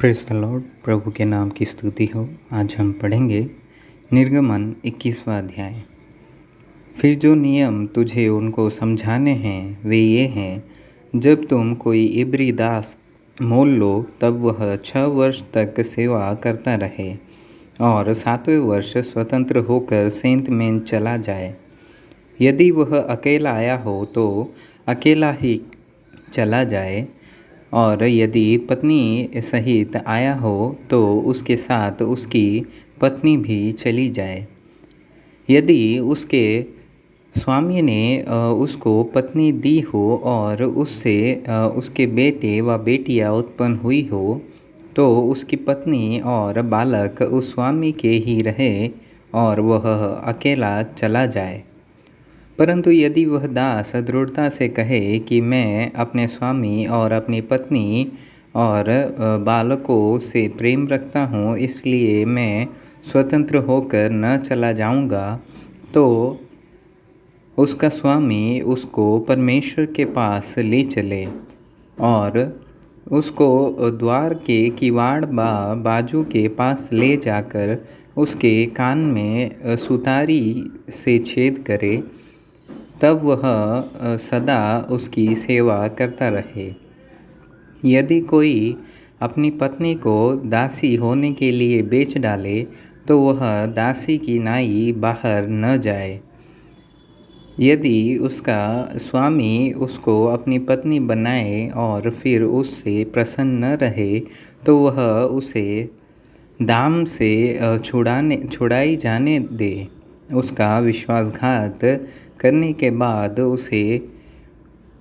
Praise the Lord. प्रभु के नाम की स्तुति हो। आज हम पढ़ेंगे निर्गमन 21वां अध्याय। फिर जो नियम तुझे उनको समझाने हैं वे ये हैं, जब तुम कोई इब्री दास मोल लो तब वह 6 वर्ष तक सेवा करता रहे और 7वें वर्ष स्वतंत्र होकर सेंत में चला जाए। यदि वह अकेला आया हो तो अकेला ही चला जाए, और यदि पत्नी सहित आया हो तो उसके साथ उसकी पत्नी भी चली जाए। यदि उसके स्वामी ने उसको पत्नी दी हो और उससे उसके बेटे व बेटियां उत्पन्न हुई हो, तो उसकी पत्नी और बालक उस स्वामी के ही रहे और वह अकेला चला जाए। परंतु यदि वह दास दृढ़ता से कहे कि मैं अपने स्वामी और अपनी पत्नी और बालकों से प्रेम रखता हूँ, इसलिए मैं स्वतंत्र होकर न चला जाऊँगा, तो उसका स्वामी उसको परमेश्वर के पास ले चले और उसको द्वार के किवाड़ बाजू के पास ले जाकर उसके कान में सुतारी से छेद करे, तब वह सदा उसकी सेवा करता रहे। यदि कोई अपनी पत्नी को दासी होने के लिए बेच डाले तो वह दासी की नाई बाहर न जाए। यदि उसका स्वामी उसको अपनी पत्नी बनाए और फिर उससे प्रसन्न न रहे, तो वह उसे दाम से छुड़ाई जाने दे। उसका विश्वासघात करने के बाद उसे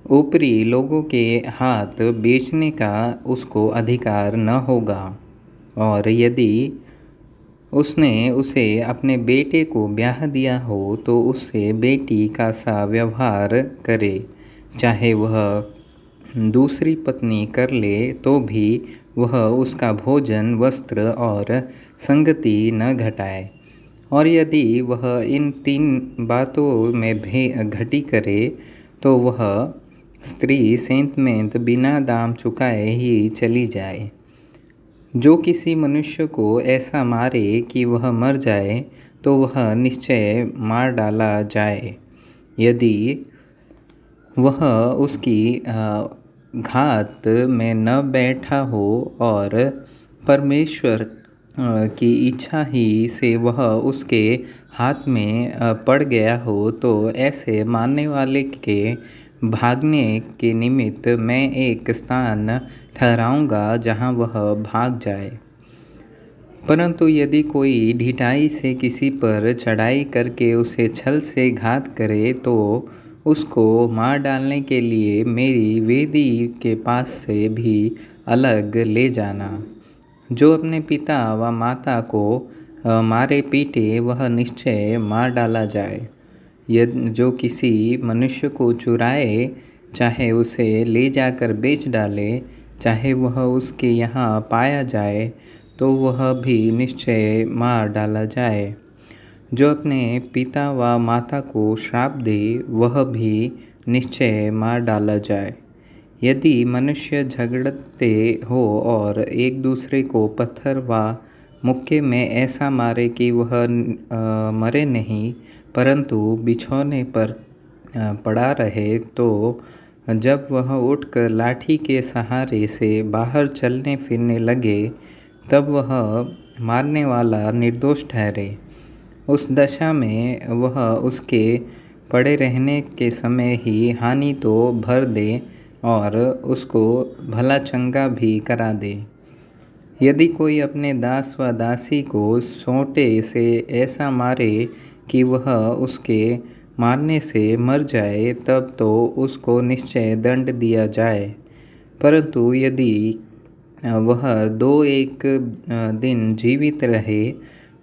ऊपरी लोगों के हाथ बेचने का उसको अधिकार न होगा। और यदि उसने उसे अपने बेटे को ब्याह दिया हो तो उससे बेटी का सा व्यवहार करे, चाहे वह दूसरी पत्नी कर ले तो भी वह उसका भोजन, वस्त्र और संगति न घटाए। और यदि वह इन 3 बातों में घटी करे तो वह स्त्री सेंतमेंत बिना दाम चुकाए ही चली जाए। जो किसी मनुष्य को ऐसा मारे कि वह मर जाए तो वह निश्चय मार डाला जाए। यदि वह उसकी घात में न बैठा हो और परमेश्वर की इच्छा ही से वह उसके हाथ में पड़ गया हो, तो ऐसे मारने वाले के भागने के निमित्त मैं एक स्थान ठहराऊँगा जहाँ वह भाग जाए। परंतु यदि कोई ढिठाई से किसी पर चढ़ाई करके उसे छल से घात करे, तो उसको मार डालने के लिए मेरी वेदी के पास से भी अलग ले जाना। जो अपने पिता व माता को मारे पीटे वह निश्चय मार डाला जाए। जो किसी मनुष्य को चुराए, चाहे उसे ले जाकर बेच डाले, चाहे वह उसके यहाँ पाया जाए, तो वह भी निश्चय मार डाला जाए। जो अपने पिता व माता को श्राप दे वह भी निश्चय मार डाला जाए। यदि मनुष्य झगड़ते हो और एक दूसरे को पत्थर व मुक्के में ऐसा मारे कि वह मरे नहीं परंतु बिछौने पर पड़ा रहे, तो जब वह उठकर लाठी के सहारे से बाहर चलने फिरने लगे, तब वह मारने वाला निर्दोष ठहरे। उस दशा में वह उसके पड़े रहने के समय ही हानि तो भर दे और उसको भला चंगा भी करा दे। यदि कोई अपने दास व दासी को सोंटे से ऐसा मारे कि वह उसके मारने से मर जाए, तब तो उसको निश्चय दंड दिया जाए। परंतु यदि वह 2-1 दिन जीवित रहे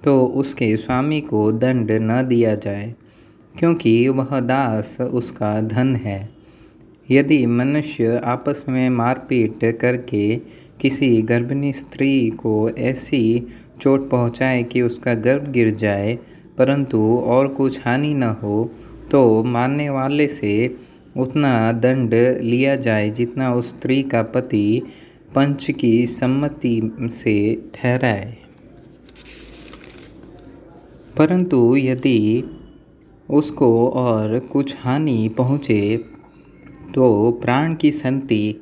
तो उसके स्वामी को दंड न दिया जाए, क्योंकि वह दास उसका धन है। यदि मनुष्य आपस में मारपीट करके किसी गर्भिणी स्त्री को ऐसी चोट पहुँचाए कि उसका गर्भ गिर जाए, परंतु और कुछ हानि न हो, तो मारने वाले से उतना दंड लिया जाए जितना उस स्त्री का पति पंच की सम्मति से ठहराए। परंतु यदि उसको और कुछ हानि पहुँचे तो प्राण की संति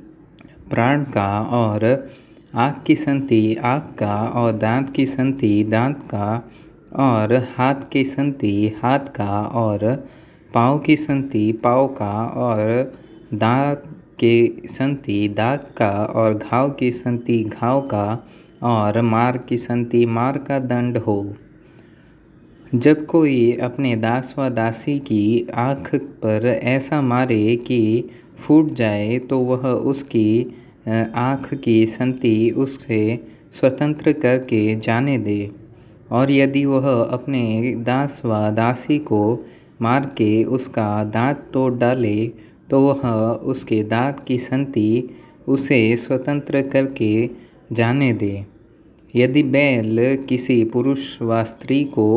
प्राण का, और आँख की संति आँख का, और दांत की संति दांत का, और हाथ की संति हाथ का, और पाँव की संति पाँव का, और दाँत की संति दाग का, और घाव की संति घाव का, और मार की संति मार का दंड हो। जब कोई अपने दास व दासी की आँख पर ऐसा मारे कि फूट जाए तो वह उसकी आँख की संति उससे स्वतंत्र करके जाने दे। और यदि वह अपने दास व दासी को मार के उसका दांत तोड़ डाले तो वह उसके दांत की संति उसे स्वतंत्र करके जाने दे। यदि बैल किसी पुरुष व स्त्री को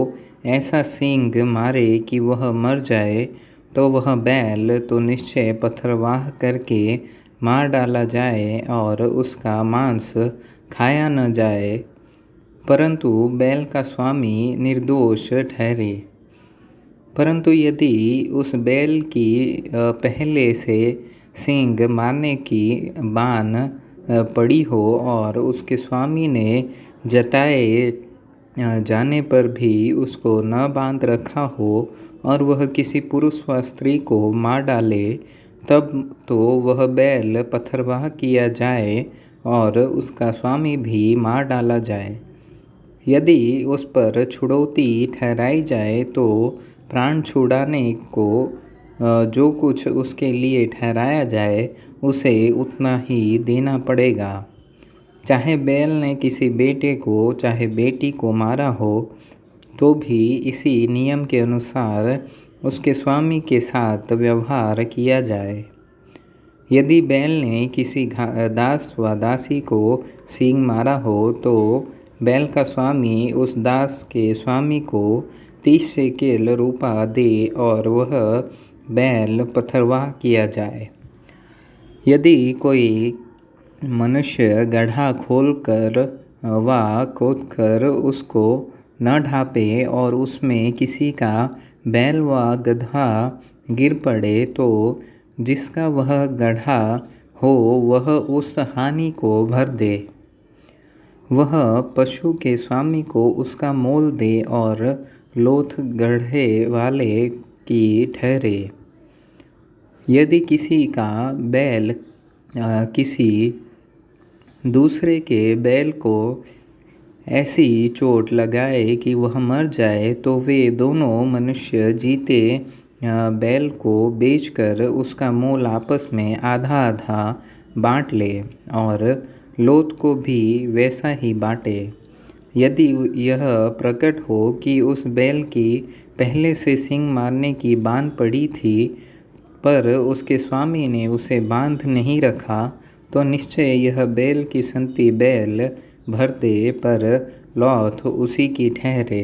ऐसा सींग मारे कि वह मर जाए तो वह बैल तो निश्चय पथरवाह करके मार डाला जाए और उसका मांस खाया न जाए, परंतु बैल का स्वामी निर्दोष ठहरे। परंतु यदि उस बैल की पहले से सींग मारने की बान पड़ी हो और उसके स्वामी ने जताए जाने पर भी उसको न बांध रखा हो और वह किसी पुरुष व स्त्री को मार डाले, तब तो वह बैल पथरवाह किया जाए और उसका स्वामी भी मार डाला जाए। यदि उस पर छुड़ौती ठहराई जाए तो प्राण छुड़ाने को जो कुछ उसके लिए ठहराया जाए उसे उतना ही देना पड़ेगा। चाहे बैल ने किसी बेटे को चाहे बेटी को मारा हो तो भी इसी नियम के अनुसार उसके स्वामी के साथ व्यवहार किया जाए। यदि बैल ने किसी दास व दासी को सींग मारा हो तो बैल का स्वामी उस दास के स्वामी को 30 शेकेल रूपा दे और वह बैल पथरवाह किया जाए। यदि कोई मनुष्य गड्ढा खोलकर व खोदकर उसको न ढापे और उसमें किसी का बैल व गदहा गिर पड़े तो जिसका वह गड्ढा हो वह उस हानि को भर दे। वह पशु के स्वामी को उसका मोल दे और लोथ गड्ढे वाले की ठहरे। यदि किसी का बैल किसी दूसरे के बैल को ऐसी चोट लगाए कि वह मर जाए तो वे दोनों मनुष्य जीते बैल को बेचकर उसका मोल आपस में आधा आधा बांट ले और लोथ को भी वैसा ही बांटे। यदि यह प्रकट हो कि उस बैल की पहले से सींग मारने की बान पड़ी थी पर उसके स्वामी ने उसे बांध नहीं रखा तो निश्चय यह बैल की संति बैल भर दे पर लौथ उसी की ठहरे।